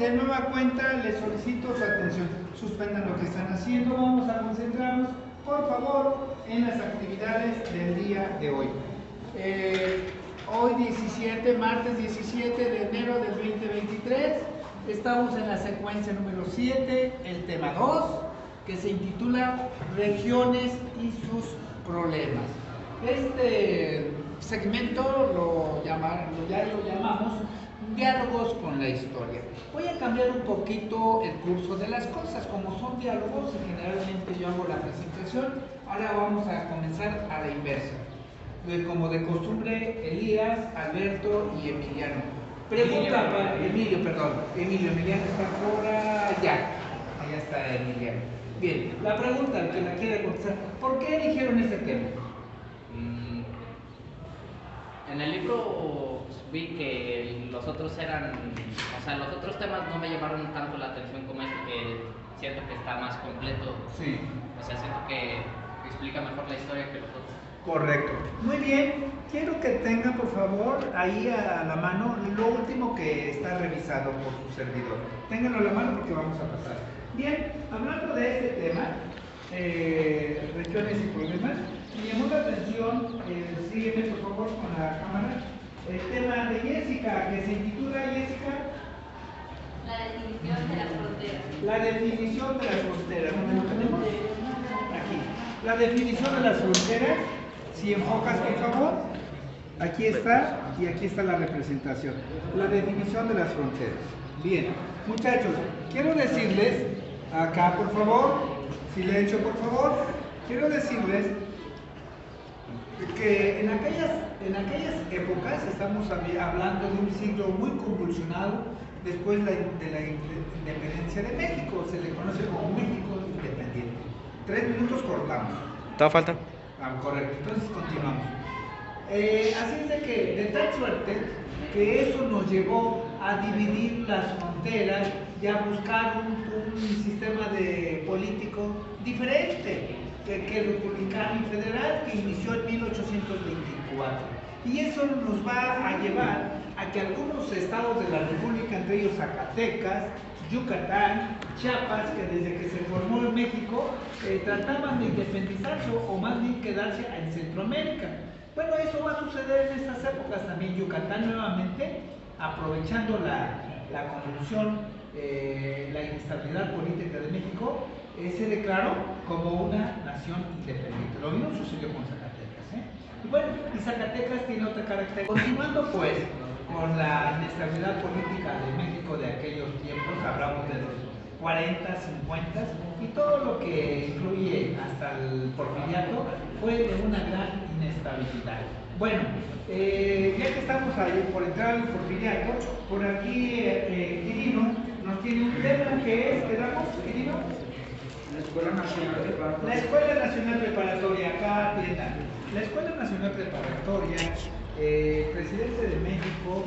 de nueva cuenta les solicito su atención. Suspendan lo que están haciendo, vamos a concentrarnos, por favor, en las actividades del día de hoy. Hoy martes 17 de enero del 2023, estamos en la secuencia número 7, el tema 2, que se intitula Regiones y sus problemas. Este segmento lo llamamos Diálogos con la historia. Voy a cambiar un poquito el curso de las cosas. Como son diálogos y generalmente yo hago la presentación, ahora vamos a comenzar a la inversa. Como de costumbre, Elías, Alberto y Emiliano. Emiliano está por allá. Allá está Emiliano. Bien, la pregunta que la quiere contestar, ¿por qué eligieron este tema? En el libro vi que los otros los otros temas no me llamaron tanto la atención como este, que siento que está más completo. Sí. O sea, siento que explica mejor la historia que los otros. Correcto. Muy bien. Quiero que tenga, por favor, ahí a la mano lo último que está revisado por su servidor. Ténganlo a la mano porque vamos a pasar. Bien, hablando de este tema, regiones y problemas, me llamó la atención, sígueme por favor con la cámara, el tema de Jessica, que se intitula, Jessica, la definición de las fronteras. La definición de las fronteras. ¿Dónde lo tenemos? Aquí. La definición de las fronteras, si enfocas por favor, aquí está y aquí está la representación. La definición de las fronteras. Bien, muchachos, quiero decirles, acá por favor, silencio por favor, quiero decirles que en aquellas épocas, estamos hablando de un siglo muy convulsionado después de la independencia de México, se le conoce como México independiente. 3 minutos cortamos. ¿Todavía falta? Correcto, entonces continuamos. Así es de que, de tal suerte, que eso nos llevó a dividir las fronteras y a buscar un sistema político diferente que el republicano y federal que inició en 1824. Y eso nos va a llevar a que algunos estados de la República, entre ellos Zacatecas, Yucatán, Chiapas, que desde que se formó en México, trataban de independizarse o más bien quedarse en Centroamérica. Bueno, eso va a suceder en estas épocas también. Yucatán nuevamente, aprovechando la convulsión, la inestabilidad política de México, se declaró como una nación independiente. Lo mismo sucedió con Zacatecas. Y bueno, y Zacatecas tiene otra característica. Continuando pues con la inestabilidad política de México de aquellos tiempos, hablamos de los 40, 50, y todo lo que incluye hasta el porfiriato fue de una gran inestabilidad. Bueno, ya que estamos ahí por entrar al porfiriato, por aquí Quirino nos tiene un tema que es, ¿quedamos, Quirino? La Escuela Nacional Preparatoria. La Escuela Nacional Preparatoria, acá atiendan. La Escuela Nacional Preparatoria, el presidente de México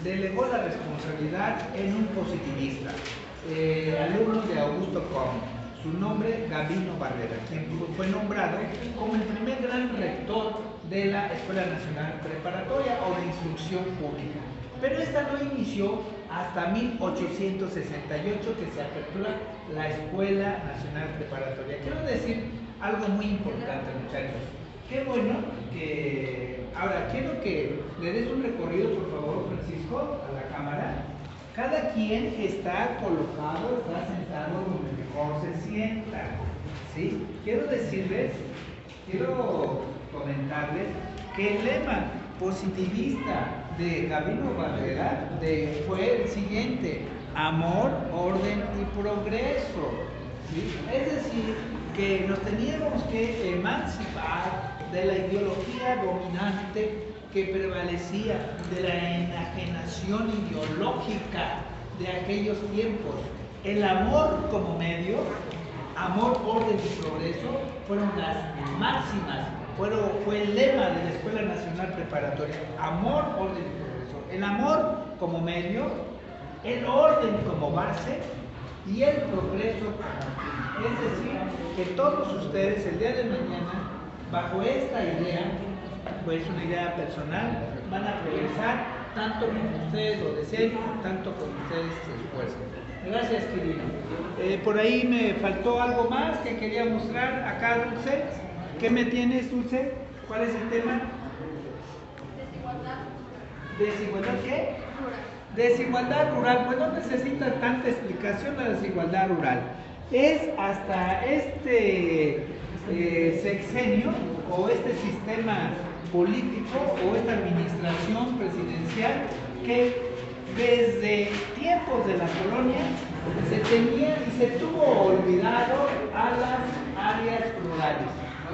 delegó la responsabilidad en un positivista, alumno de Augusto Comte, su nombre Gabino Barrera, quien fue nombrado como el primer gran rector de la Escuela Nacional Preparatoria o de Instrucción Pública. Pero esta no inició hasta 1868, que se apertura la Escuela Nacional Preparatoria. Quiero decir algo muy importante, muchachos. Qué bueno que... Ahora, quiero que le des un recorrido, por favor, Francisco, a la cámara. Cada quien está colocado, está sentado donde mejor se sienta. ¿Sí? Quiero comentarles que el lema positivista de Gabino Barrera fue el siguiente: amor, orden y progreso. ¿Sí? Es decir, que nos teníamos que emancipar de la ideología dominante que prevalecía, de la enajenación ideológica de aquellos tiempos. El amor como medio, amor, orden y progreso, fueron las máximas, fue el lema de la Escuela Nacional Preparatoria: amor, orden y progreso. El amor como medio, el orden como base y el progreso como fin. Es decir, que todos ustedes el día de mañana, bajo esta idea, pues una idea personal, van a progresar tanto como ustedes lo deseen, tanto como ustedes se esfuercen. Gracias, Quirino. Por ahí me faltó algo más que quería mostrar acá, Dulce. ¿Qué me tienes, Dulce? ¿Cuál es el tema? Desigualdad. ¿Desigualdad qué? Rural. Desigualdad rural. Pues no necesita tanta explicación la desigualdad rural. Es hasta este sexenio o este sistema político o esta administración presidencial que desde tiempos de la colonia se tenía y se tuvo olvidado a las áreas rurales.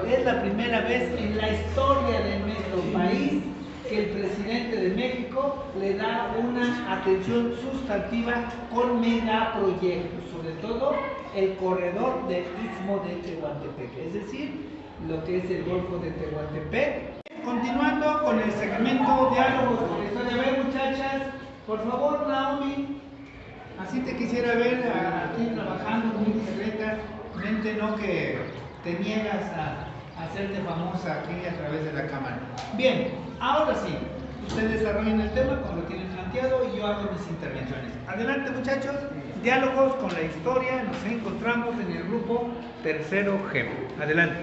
Es la primera vez en la historia de nuestro país que el presidente de México le da una atención sustantiva con megaproyectos, sobre todo el corredor del Istmo de Tehuantepec, es decir, lo que es el Golfo de Tehuantepec. Continuando con el segmento Diálogos con la Historia. A ver, muchachas, por favor, Naomi, así te quisiera ver a ti trabajando muy discretamente, no que te niegas a hacerte famosa aquí a través de la cámara. Bien, ahora sí, ustedes desarrollen el tema como lo tienen planteado y yo hago mis intervenciones. Adelante, muchachos, diálogos con la historia, nos encontramos en el grupo tercero G. Adelante.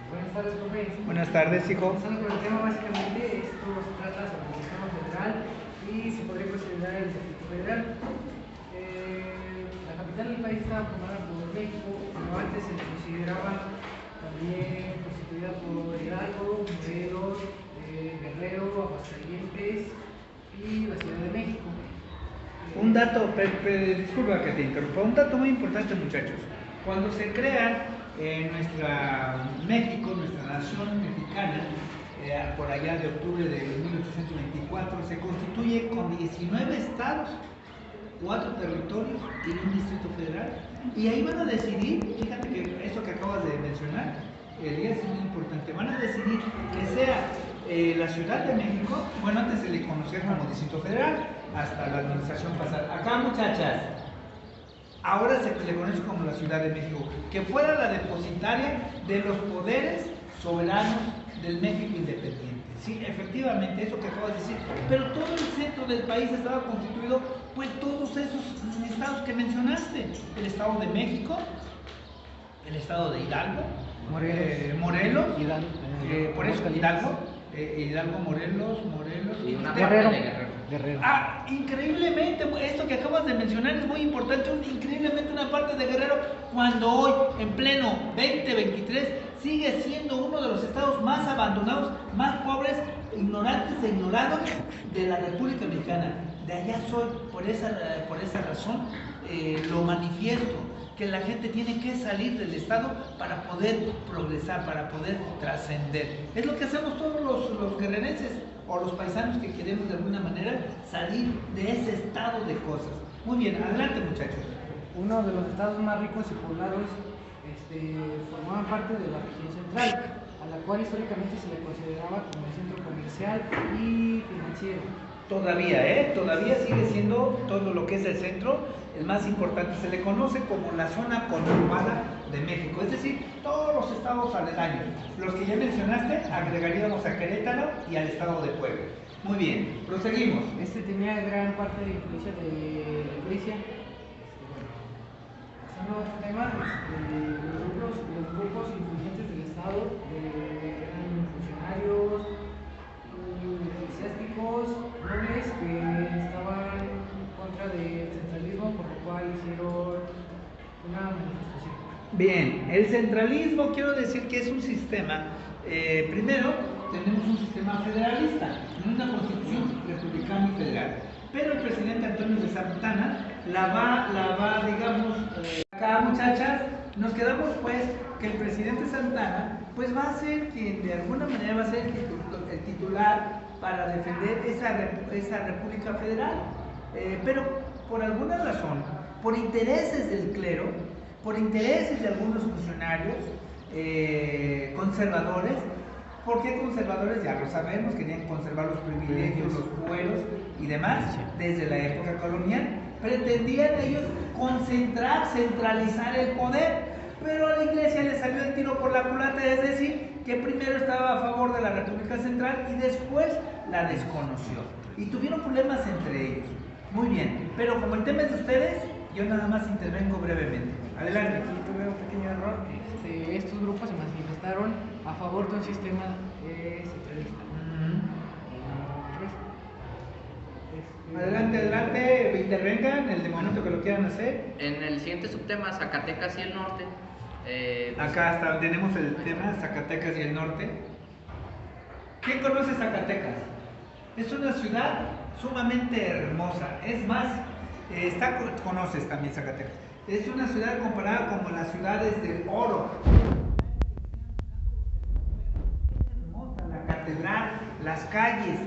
Buenas tardes, profe. Buenas tardes, hijo. Comenzando con el tema, básicamente, esto se trata sobre el sistema federal y se podría considerar el Distrito Federal. La capital del país estaba formada por México, pero antes se consideraba también constituida por Hidalgo, Morelos, Guerrero, Aguascalientes y la Ciudad de México. Un dato, disculpa que te interrumpa, un dato muy importante, muchachos. Cuando se crea nuestra México, nuestra nación mexicana, por allá de octubre de 1824, se constituye con 19 estados, 4 territorios y un distrito federal. Y ahí van a decidir, fíjate que eso que acabas de mencionar, Elías, es muy importante, van a decidir que sea la Ciudad de México, bueno, antes se le conocía como Distrito Federal, hasta la administración pasada. Acá, muchachas, ahora se le conoce como la Ciudad de México, que fuera la depositaria de los poderes soberanos del México independiente. Sí, efectivamente, eso que acabas de decir, pero todo el centro del país estaba constituido por todos esos estados que mencionaste: el Estado de México, el Estado de Hidalgo, Morelos, por eso Hidalgo, Morelos y una parte de Guerrero. Ah, increíblemente, esto que acabas de mencionar es muy importante, increíblemente una parte de Guerrero, cuando hoy, en pleno 2023, sigue siendo uno de los estados más abandonados, más pobres, ignorantes e ignorados de la República Mexicana. De allá soy, por esa razón lo manifiesto, que la gente tiene que salir del estado para poder progresar, para poder trascender. Es lo que hacemos todos los guerrerenses o los paisanos que queremos de alguna manera salir de ese estado de cosas. Muy bien, adelante, muchachos. Uno de los estados más ricos y poblados formaban parte de la región central, a la cual históricamente se le consideraba como el centro comercial y financiero. Todavía sigue siendo todo lo que es el centro, el más importante. Se le conoce como la zona conurbada de México, es decir, todos los estados aledaños. Los que ya mencionaste, agregaríamos a Querétaro y al estado de Puebla. Muy bien, proseguimos. Tenía gran parte de influencia de la iglesia. Pasando a otro tema, los grupos influyentes del estado eran funcionarios, eclesiásticos, nobles que estaban en contra del centralismo, por lo cual hicieron una manifestación. Bien, el centralismo, quiero decir que es un sistema, primero tenemos un sistema federalista, una constitución republicana y federal, pero el presidente Antonio de Santana la va, digamos, acá, muchachas, nos quedamos pues que el presidente Santana pues va a ser quien de alguna manera va a ser el titular para defender esa república federal, pero por alguna razón, por intereses del clero, por intereses de algunos funcionarios conservadores. ¿Por qué conservadores? Ya lo sabemos, querían conservar los privilegios, los fueros y demás desde la época colonial. Pretendían ellos centralizar el poder, pero a la iglesia le salió el tiro por la culata, es decir, que primero estaba a favor de la República Central y después la desconoció. y tuvieron problemas entre ellos. Muy bien, pero como el tema es de ustedes, yo nada más intervengo brevemente. Adelante. Aquí tuve un pequeño error. Estos grupos se manifestaron a favor de un sistema centralista. Adelante, adelante, intervengan en el momento que lo quieran hacer. En el siguiente subtema, Zacatecas y el norte. Pues, Acá está, tenemos el tema Zacatecas y el norte. ¿Quién conoce Zacatecas? Es una ciudad sumamente hermosa. Es más, conoces también Zacatecas. Es una ciudad comparada como las ciudades del oro. Es hermosa la catedral, las calles,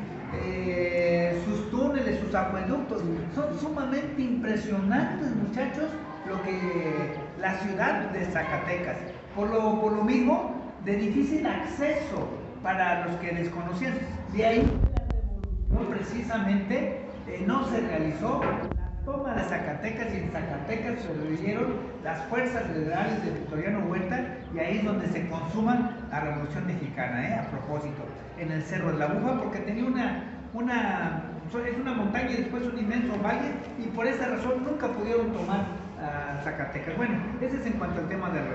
sus túneles, sus acueductos. Son sumamente impresionantes, muchachos, lo que la ciudad de Zacatecas. Por lo mismo, de difícil acceso para los que desconocían. De ahí la revolución precisamente no se realizó la toma de Zacatecas, y en Zacatecas sobrevivieron las fuerzas federales de Victoriano Huerta, y ahí es donde se consuma la Revolución Mexicana, a propósito, en el Cerro de la Bufa, porque tenía es una montaña y después un inmenso valle, y por esa razón nunca pudieron tomar a Zacatecas. Bueno, ese es en cuanto al tema de la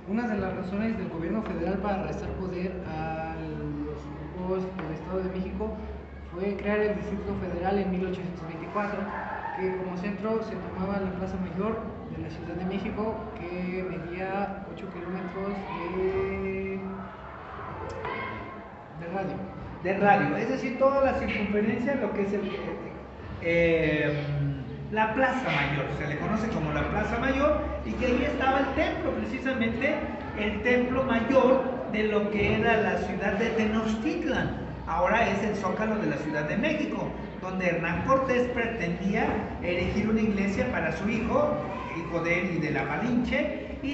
Una de las razones del gobierno federal para restar poder a los grupos del Estado de México fue crear el Distrito Federal en 1824, que como centro se tomaba la Plaza Mayor de la Ciudad de México, que medía 8 kilómetros de radio. De radio, es decir, toda la circunferencia, lo que es la Plaza Mayor, se le conoce como la Plaza Mayor, y que ahí estaba el templo, precisamente el templo mayor de lo que era la ciudad de Tenochtitlan. Ahora es el Zócalo de la Ciudad de México, donde Hernán Cortés pretendía erigir una iglesia para su hijo de él y de la Malinche. Y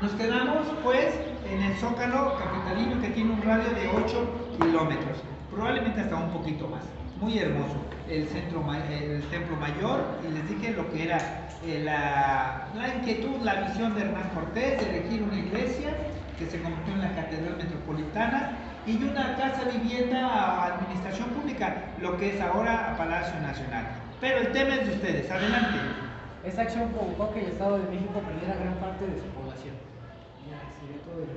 nos quedamos pues en el Zócalo capitalino, que tiene un radio de 8 kilómetros, probablemente hasta un poquito más. Muy hermoso el templo mayor, y les dije lo que era la inquietud, la visión de Hernán Cortés de elegir una iglesia que se convirtió en la Catedral Metropolitana, y una casa vivienda a administración pública, lo que es ahora Palacio Nacional. Pero el tema es de ustedes, adelante. Esta acción provocó que el Estado de México perdiera gran parte de su población. Ya, sería todo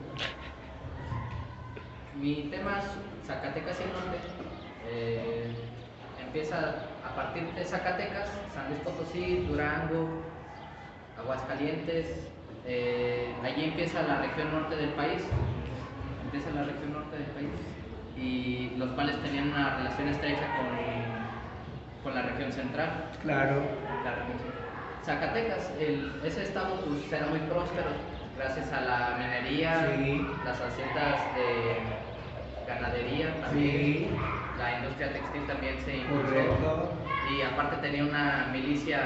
Mi tema es Zacatecas y el norte. Empieza a partir de Zacatecas, San Luis Potosí, Durango, Aguascalientes. Allí empieza la región norte del país. Y los cuales tenían una relación estrecha con la región central. Claro. Zacatecas, ese estado pues, era muy próspero gracias a la minería, Sí. las haciendas de ganadería también, Sí. la industria textil también se impulsó. Correcto. Y aparte tenía una milicia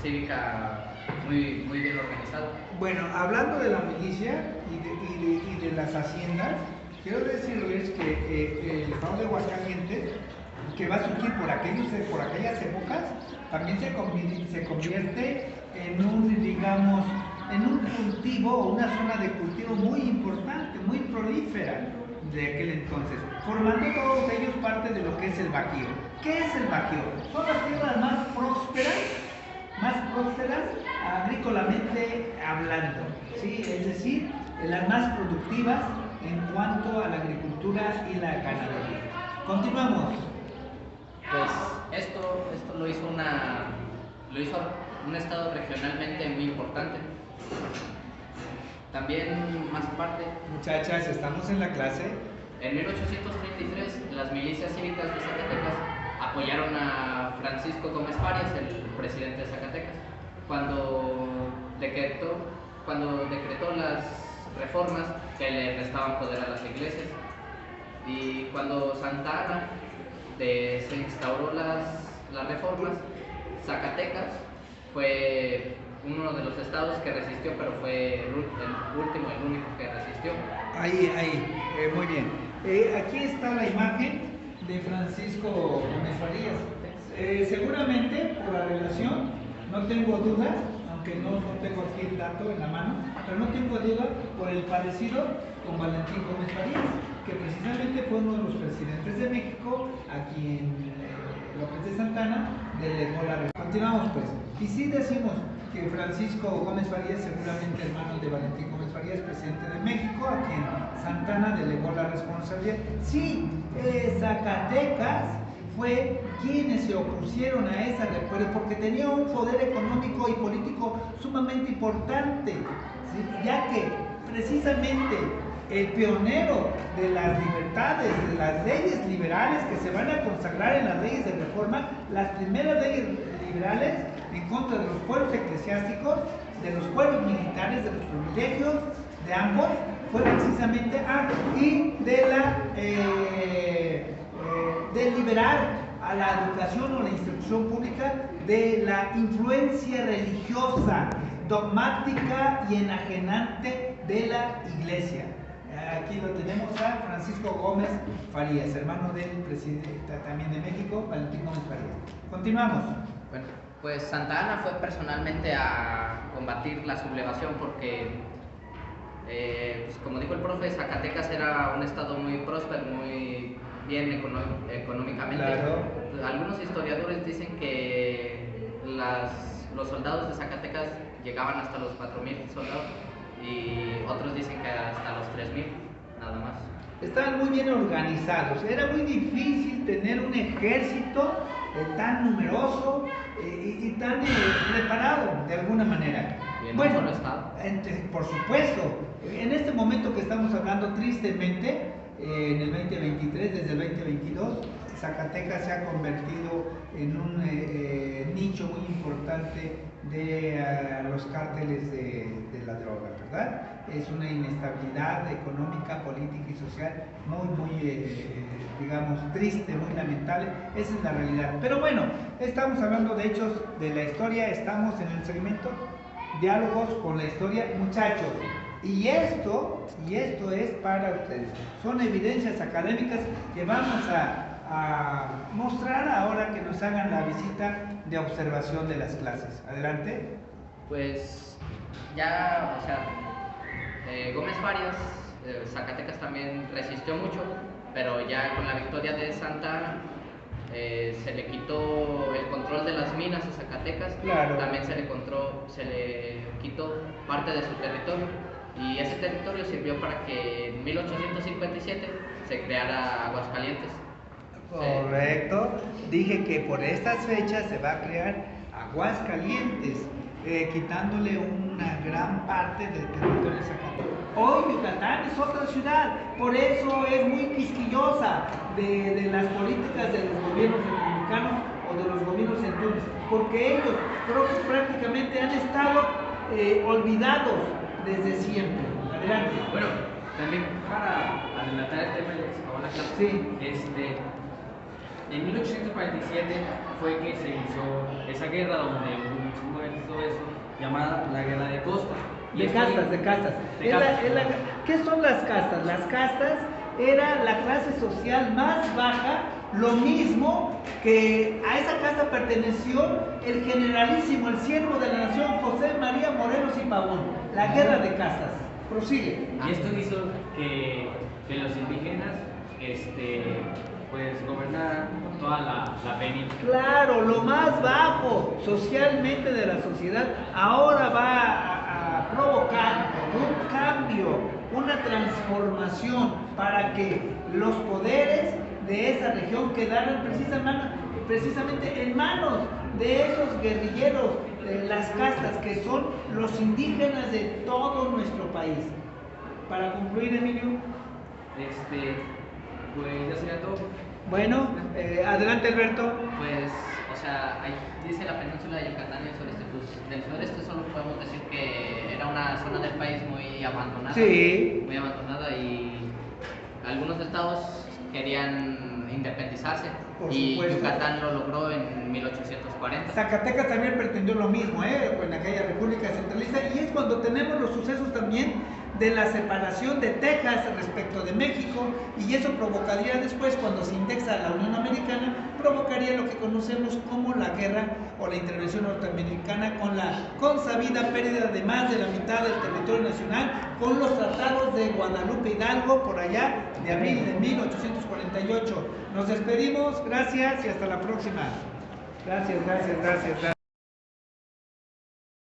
cívica muy, muy bien organizada. Bueno, hablando de la milicia y de las haciendas, quiero decirles que el estado de Aguascalientes, que va a surgir por aquellas épocas, también se convierte en un cultivo, o una zona de cultivo muy importante, muy prolífera de aquel entonces, formando todos ellos parte de lo que es el Bajío. ¿Qué es el Bajío? Son las tierras más prósperas agrícolamente hablando, ¿sí? Es decir, las más productivas en cuanto a la agricultura y la ganadería. Continuamos. Pues esto lo hizo un estado regionalmente muy importante. También más aparte, Muchachas, estamos en la clase. en 1833 las milicias cívicas de Zacatecas apoyaron a Francisco Gómez Farías, el presidente de Zacatecas, cuando decretó las reformas que le restaban poder a las iglesias. Y cuando Santa Ana se instauró las reformas, Zacatecas fue uno de los estados que resistió, pero fue el último, el único que resistió. Muy bien. Aquí está la imagen de Francisco Gómez Farías. Seguramente por la relación, no tengo duda, aunque no tengo aquí el dato en la mano, pero no tengo duda por el parecido con Valentín Gómez Farías, que precisamente fue uno de los presidentes de México, a quien López de Santana delegó la responsabilidad. Continuamos pues. Y sí decimos que Francisco Gómez Farías, seguramente hermano de Valentín Gómez Farías, presidente de México, a quien Santana delegó la responsabilidad. Sí, Zacatecas fue quienes se opusieron a esa reforma porque tenía un poder económico y político sumamente importante, ¿sí? Ya que precisamente el pionero de las libertades, de las leyes liberales que se van a consagrar en las leyes de reforma, las primeras leyes liberales en contra de los pueblos eclesiásticos, de los pueblos militares, de los privilegios de ambos, fue precisamente y de liberar a la educación o la instrucción pública de la influencia religiosa, dogmática y enajenante de la Iglesia. Aquí lo tenemos a Francisco Gómez Farías, hermano del presidente también de México, Valentín Gómez Farías. Continuamos. Bueno, pues Santa Anna fue personalmente a combatir la sublevación porque, pues como dijo el profe, Zacatecas era un estado muy próspero, muy bien económicamente. Claro. Algunos historiadores dicen que los soldados de Zacatecas llegaban hasta los 4,000 soldados y otros dicen que hasta los 3,000, nada más. Estaban muy bien organizados, era muy difícil tener un ejército tan numeroso y tan preparado de alguna manera. Y en un solo estado. Por supuesto, en este momento que estamos hablando, tristemente, en el 2023, desde el 2022, Zacatecas se ha convertido en un nicho muy importante de los cárteles de la droga, ¿verdad? Es una inestabilidad económica, política y social muy, digamos, triste, muy lamentable. Esa es la realidad. Pero bueno, estamos hablando de hechos de la historia, estamos en el segmento Diálogos con la Historia, muchachos. Y esto es para ustedes. Son evidencias académicas que vamos a mostrar ahora que nos hagan la visita de observación de las clases. Adelante. Pues ya, o sea, Gómez Farías, Zacatecas también resistió mucho, pero ya con la victoria de Santa Anna se le quitó el control de las minas a Zacatecas. Claro. También se le quitó parte de su territorio, y ese territorio sirvió para que en 1857 se creara Aguascalientes. Correcto. Dije que por estas fechas se va a crear Aguascalientes, quitándole una gran parte del territorio de Zacatecas. Hoy Yucatán es otra ciudad, por eso es muy quisquillosa de las políticas de los gobiernos republicanos o de los gobiernos centrales, porque ellos creo que prácticamente han estado olvidados desde siempre. Adelante. Bueno, también para adelantar el tema de lo que se acabó en la clase, Sí. En 1847 fue que se hizo esa guerra donde hubo muchos muertos y todo eso, llamada la Guerra de Costa. De castas. ¿Qué son las castas? Las castas era la clase social más baja, lo mismo que a esa casta perteneció el generalísimo, el siervo de la nación, José María Morelos y Pavón. La guerra de castas. Prosigue. Y esto hizo que los indígenas pues gobernaran toda la península. Claro, lo más bajo socialmente de la sociedad ahora va a provocar un cambio, una transformación para que los poderes de esa región quedaran precisamente en manos de esos guerrilleros, las castas que son los indígenas de todo nuestro país. Para concluir, Emilio. Pues ya sería todo. Bueno, adelante, Alberto. Pues, o sea, ahí dice la península de Yucatán y el sureste, pues del sureste solo podemos decir que era una zona del país muy abandonada. Sí. Muy abandonada, y algunos estados querían independizarse. Por Y supuesto. Yucatán lo logró en 1840. Zacatecas también pretendió lo mismo, en aquella república centralista, y es cuando tenemos los sucesos también de la separación de Texas respecto de México, y eso provocaría después, cuando se indexa a la Unión Americana, provocaría lo que conocemos como la guerra o la intervención norteamericana, con la consabida pérdida de más de la mitad del territorio nacional, con los tratados de Guadalupe Hidalgo por allá de abril de 1848. Nos despedimos, gracias y hasta la próxima. Gracias.